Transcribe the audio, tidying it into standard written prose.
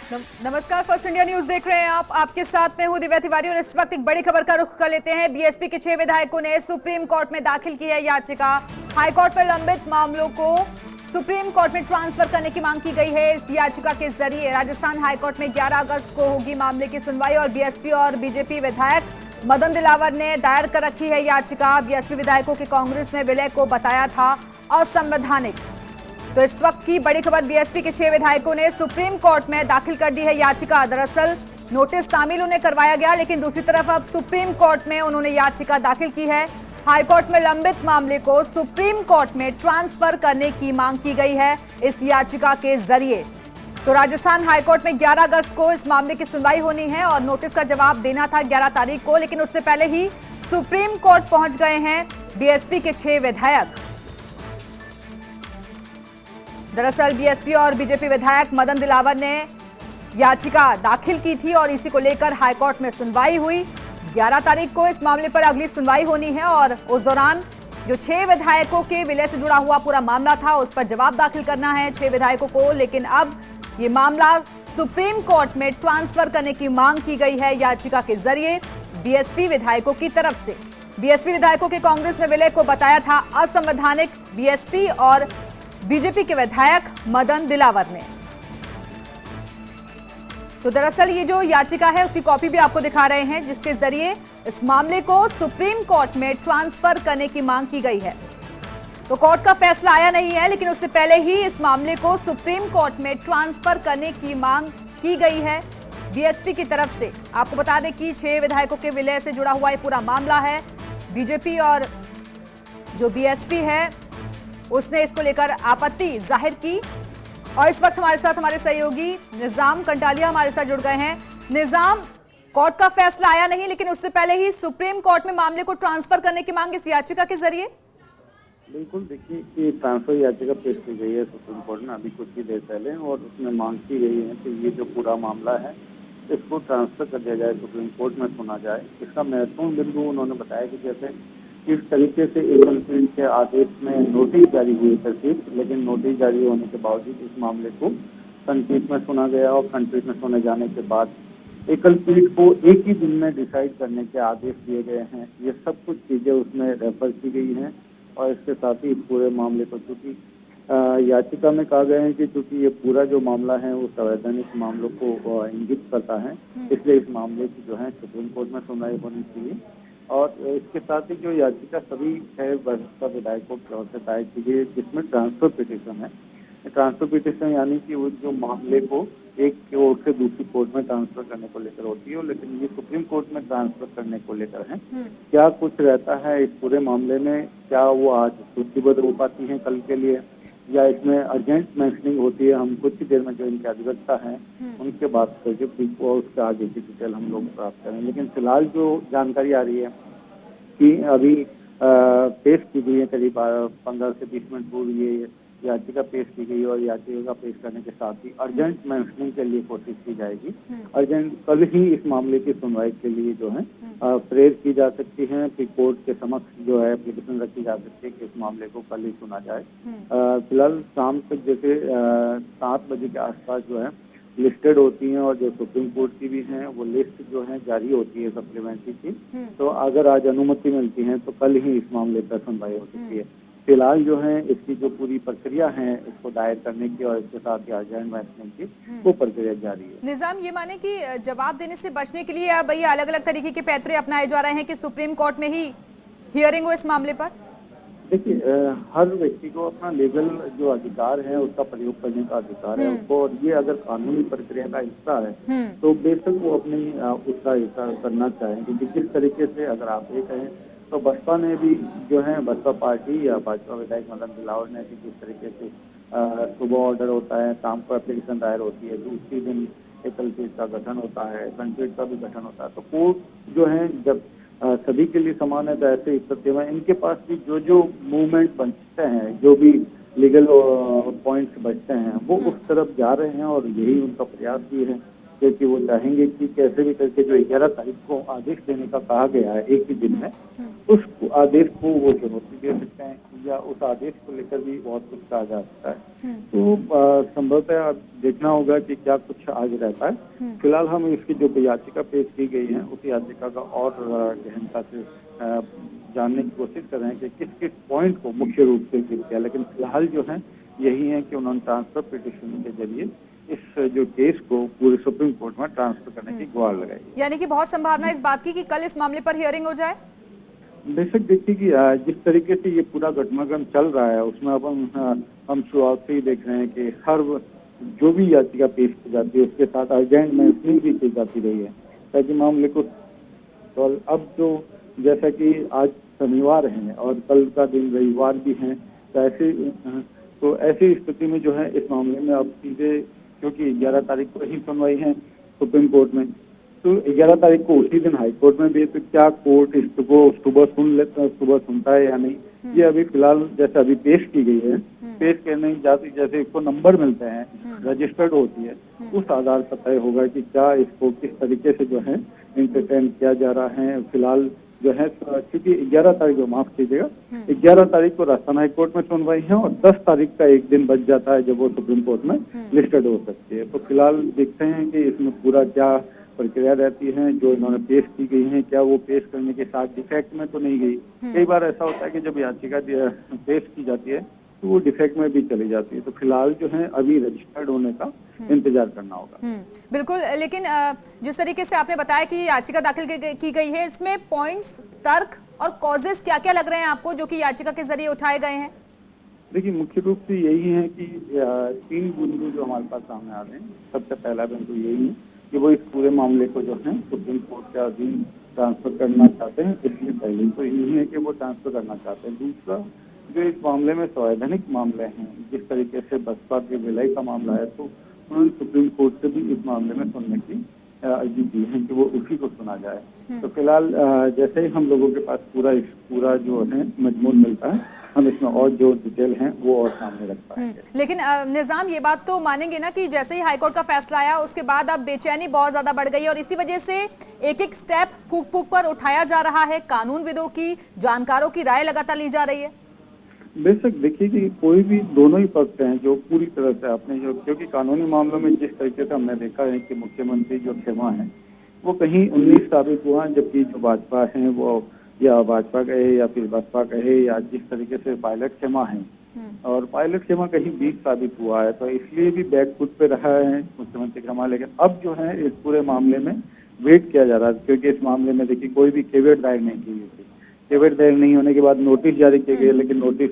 नमस्कार, first India news देख रहे हैं आप। आपके साथ में हूं दिव्या तिवारी और इस वक्त एक बड़ी खबर का रुख कर लेते हैं। बीएसपी के 6 विधायकों ने सुप्रीम कोर्ट में दाखिल की है याचिका। हाईकोर्ट में लंबित मामलों को सुप्रीम कोर्ट में ट्रांसफर करने की मांग की गई है। इस याचिका के जरिए राजस्थान हाईकोर्ट में 11 अगस्त को होगी मामले की सुनवाई और बीएसपी और बीजेपी विधायक मदन दिलावर ने दायर कर रखी है याचिका। बीएसपी विधायकों के कांग्रेस में विलय को बताया था असंवैधानिक। तो इस वक्त की बड़ी खबर, बीएसपी के 6 विधायकों ने सुप्रीम कोर्ट में दाखिल कर दी है याचिका। दरअसल नोटिस तामील उन्हें करवाया गया, लेकिन दूसरी तरफ अब सुप्रीम कोर्ट में उन्होंने याचिका दाखिल की है। हाईकोर्ट में लंबित मामले को सुप्रीम कोर्ट में ट्रांसफर करने की मांग की गई है इस याचिका के जरिए। तो राजस्थान हाईकोर्ट में 11 अगस्त को इस मामले की सुनवाई होनी है और नोटिस का जवाब देना था 11 तारीख को, लेकिन उससे पहले ही सुप्रीम कोर्ट पहुंच गए हैं बीएसपी के 6 विधायक। दरअसल बीएसपी और बीजेपी विधायक मदन दिलावर ने याचिका दाखिल की थी और इसी को लेकर हाईकोर्ट में सुनवाई हुई। 11 तारीख को इस मामले पर अगली सुनवाई होनी है और उस दौरान जो 6 विधायकों के विलय से जुड़ा हुआ पूरा मामला था उस पर जवाब दाखिल करना है 6 विधायकों को। लेकिन अब ये मामला सुप्रीम कोर्ट में ट्रांसफर करने की मांग की गई है याचिका के जरिए बीएसपी विधायकों की तरफ से। बीएसपी विधायकों के कांग्रेस में विलय को बताया था असंवैधानिक बीएसपी और बीजेपी के विधायक मदन दिलावर ने। तो दरअसल ये जो याचिका है उसकी कॉपी भी आपको दिखा रहे हैं, जिसके जरिए इस मामले को सुप्रीम कोर्ट में ट्रांसफर करने की मांग की गई है। तो कोर्ट का फैसला आया नहीं है, लेकिन उससे पहले ही इस मामले को सुप्रीम कोर्ट में ट्रांसफर करने की मांग की गई है बीएसपी की तरफ से। आपको बता दें कि 6 विधायकों के विलय से जुड़ा हुआ ये पूरा मामला है। बीजेपी और जो बीएसपी है उसने इसको लेकर आपत्ति जाहिर की। और इस वक्त हमारे साथ हमारे सहयोगी निजाम कंटालिया हमारे साथ जुड़ गए हैं। निजाम, कोर्ट का फैसला आया नहीं, लेकिन उससे पहले ही सुप्रीम कोर्ट में मामले को ट्रांसफर करने की मांग इस याचिका के जरिए। बिल्कुल, देखिए कि ट्रांसफर याचिका पेश की गई है सुप्रीम कोर्ट में अभी कुछ ही देर पहले, और उसमें मांग की गई है कि ये जो पूरा मामला है इसको ट्रांसफर कर दिया जाए, सुप्रीम कोर्ट में सुना जाए। इसका महत्वपूर्ण बिंदु उन्होंने बताया कि जैसे किस तरीके से एकल पीठ के आदेश में नोटिस जारी हुई था सिर्फ, लेकिन नोटिस जारी होने के बावजूद इस मामले को खंडपीठ में सुना गया और खंडपीठ में सुने जाने के बाद एकल पीठ को एक ही दिन में डिसाइड करने के आदेश दिए गए हैं। ये सब कुछ चीजें उसमें रेफर की गई हैं और इसके साथ ही पूरे मामले को, चूंकि याचिका में कहा गया है कि चूंकि ये पूरा जो मामला है वो संवैधानिक मामलों को इंगित करता है, इसलिए इस मामले की जो है सुप्रीम कोर्ट में सुनवाई होनी चाहिए। और इसके साथ ही जो याचिका सभी 6 भाजपा विधायकों की ओर से दायर की गई, जिसमें ट्रांसफर पिटीशन है। ट्रांसफर पिटीशन यानी कि वो जो मामले को एक कोर्ट से दूसरी कोर्ट में ट्रांसफर करने को लेकर होती है, लेकिन ये सुप्रीम कोर्ट में ट्रांसफर करने को लेकर है। क्या कुछ रहता है इस पूरे मामले में, क्या वो आज सूचीबद्ध हो पाती है कल के लिए, या इसमें अर्जेंट मेंशनिंग होती है, हम कुछ ही देर में जो इनके अधिवक्ता हैं उनके बाद जो उसके आगे की डिटेल हम लोग प्राप्त करें। लेकिन फिलहाल जो जानकारी आ रही है कि अभी पेश की गई है, करीब 15 से 20 मिनट पूर्व ये याचिका पेश की गई और याचिका पेश करने के साथ ही अर्जेंट मेंशनिंग के लिए कोशिश की जाएगी। अर्जेंट कल ही इस मामले की सुनवाई के लिए जो है प्रेरित की जा सकती है, फिर कोर्ट के समक्ष जो है एप्लीकेशन रखी जा सकती है कि इस मामले को कल ही सुना जाए। फिलहाल शाम तक जैसे 7 बजे के आसपास जो है लिस्टेड होती हैं और जो सुप्रीम कोर्ट की भी हैं वो लिस्ट जो है जारी होती है सप्लीमेंट्री की। तो अगर आज अनुमति मिलती है तो कल ही इस मामले पर सुनवाई हो सकती है। फिलहाल जो है इसकी जो पूरी प्रक्रिया है इसको दायर करने की और इसके साथ ही अर्जेंट मेंशनिंग की वो प्रक्रिया जारी है। निजाम, ये माने कि जवाब देने से बचने के लिए अब ये अलग अलग तरीके के पैतरे अपनाए जा रहे हैं कि सुप्रीम कोर्ट में ही हियरिंग हो इस मामले पर। देखिए, हर व्यक्ति को अपना लीगल जो अधिकार है उसका प्रयोग करने का अधिकार है उसको, और ये अगर कानूनी प्रक्रिया का हिस्सा है तो बेशक वो अपनी उसका हिस्सा करना चाहें। क्योंकि जिस तरीके से अगर आप ये कहें तो बसपा ने भी जो है, बसपा पार्टी या भाजपा विधायक मदन दिलावर ने भी जिस तरीके से सुबह ऑर्डर होता है, शाम को एप्लीकेशन दायर होती है, दूसरी दिन एकल पीठ का गठन होता है, खंडपीठ का भी गठन होता है। तो कोर्ट जो है जब सभी के लिए समान है तो ऐसे स्थिति में इनके पास भी जो मूवमेंट बचते हैं, जो भी लीगल पॉइंट्स बचते हैं वो उस तरफ जा रहे हैं और यही उनका प्रयास भी है क्योंकि वो चाहेंगे कि कैसे भी करके जो 11 तारीख को आदेश देने का कहा गया है एक ही दिन में, उस आदेश को वो चुनौती दे सकते हैं या उस आदेश को लेकर भी बहुत कुछ कहा जा सकता है। तो संभवतः अब देखना होगा कि क्या कुछ आगे रहता है। फिलहाल हम इसकी जो याचिका पेश की गई है उस याचिका का और गहनता से जानने की कोशिश कर रहे हैं कि किस किस पॉइंट को मुख्य रूप से गिर किया, लेकिन फिलहाल जो है यही है कि उन्होंने ट्रांसफर पिटीशन के जरिए इस जो केस को पूरे सुप्रीम कोर्ट में ट्रांसफर करने की गुहार लगाई। यानी कि बहुत संभावना इस बात की कि कल इस मामले पर हियरिंग हो जाए। बेशक देखिए कि जिस तरीके से ये पूरा घटनाक्रम चल रहा है उसमें अब हम शुरुआत से ही देख रहे हैं कि हर जो भी याचिका पेश की जाती है उसके साथ अर्जेंट मेंशनिंग भी की जाती रही है ताकि मामले को। तो अब जो जैसा कि आज शनिवार है और कल का दिन रविवार भी है, तो ऐसी स्थिति में जो है इस मामले में अब सीधे, क्योंकि 11 तारीख को ही सुनवाई है सुप्रीम कोर्ट में, तो 11 तारीख को उसी दिन हाई कोर्ट में भी है, तो क्या कोर्ट इसको सुबह सुनता है या नहीं, ये अभी फिलहाल जैसे अभी पेश की गई है, पेश करने जाती जैसे इसको नंबर मिलते हैं, रजिस्टर्ड होती है, उस आधार पर तय होगा कि क्या इसको किस तरीके से जो है इंटरटेन किया जा रहा है। फिलहाल जो है क्योंकि 11 तारीख को, माफ कीजिएगा, 11 तारीख को राजस्थान हाई कोर्ट में सुनवाई है और 10 तारीख का एक दिन बच जाता है जब वो सुप्रीम कोर्ट में लिस्टेड हो सकती है। तो फिलहाल देखते हैं कि इसमें पूरा क्या प्रक्रिया रहती है जो इन्होंने पेश की गई है, क्या वो पेश करने के साथ डिफेक्ट में तो नहीं गई। कई बार ऐसा होता है कि जब याचिका पेश की जाती है तो वो डिफेक्ट में भी चली जाती है। तो फिलहाल जो है अभी रजिस्टर्ड होने का इंतजार करना होगा। बिल्कुल, लेकिन जिस तरीके से आपने बताया कि याचिका दाखिल की गई है, इसमें पॉइंट्स, तर्क और कॉजेस क्या क्या लग रहे हैं आपको जो कि याचिका के जरिए उठाए गए हैं? देखिए, मुख्य रूप से यही है कि 3 बिंदु जो हमारे पास सामने आ रहे हैं। सबसे पहला बिंदु यही है कि वो इस पूरे मामले को जो है सुप्रीम कोर्ट के अधीन ट्रांसफर करना चाहते हैं, इसलिए पहले तो यही है कि वो ट्रांसफर करना चाहते हैं। दूसरा, जो इस मामले में संवैधानिक मामले हैं, जिस तरीके से बसपा के विलय का मामला है, तो उन्होंने सुप्रीम कोर्ट से भी इस मामले में सुनने की अर्जी दी है कि वो उसी को सुना जाए। तो फिलहाल जैसे ही हम लोगों के पास पूरा जो है मजमून मिलता है, हम इसमें और जो डिटेल हैं वो और सामने रख पाएंगे। लेकिन निजाम, ये बात तो मानेंगे ना कि जैसे ही हाईकोर्ट का फैसला आया उसके बाद अब बेचैनी बहुत ज्यादा बढ़ गई और इसी वजह से एक एक स्टेप फूक फूक पर उठाया जा रहा है, कानूनविदों की, जानकारों की राय लगातार ली जा रही है। बेशक देखिए कि कोई भी दोनों ही पक्ष हैं जो पूरी तरह से अपने जो, क्योंकि कानूनी मामलों में जिस तरीके से हमने देखा है कि मुख्यमंत्री जो खेमा है वो कहीं 19 साबित हुआ, जबकि जो भाजपा है वो या भाजपा कहे या फिर बसपा कहे या जिस तरीके से पायलट खेमा है और पायलट खेमा कहीं 20 साबित हुआ है, तो इसलिए भी बैकफुट पे रहा है मुख्यमंत्री खेमा। लेकिन अब जो है इस पूरे मामले में वेट किया जा रहा है, क्योंकि इस मामले में देखिए कोई भी केवेट दायर नहीं की गई थी। केवेट दायर नहीं होने के बाद नोटिस जारी किए गए, लेकिन नोटिस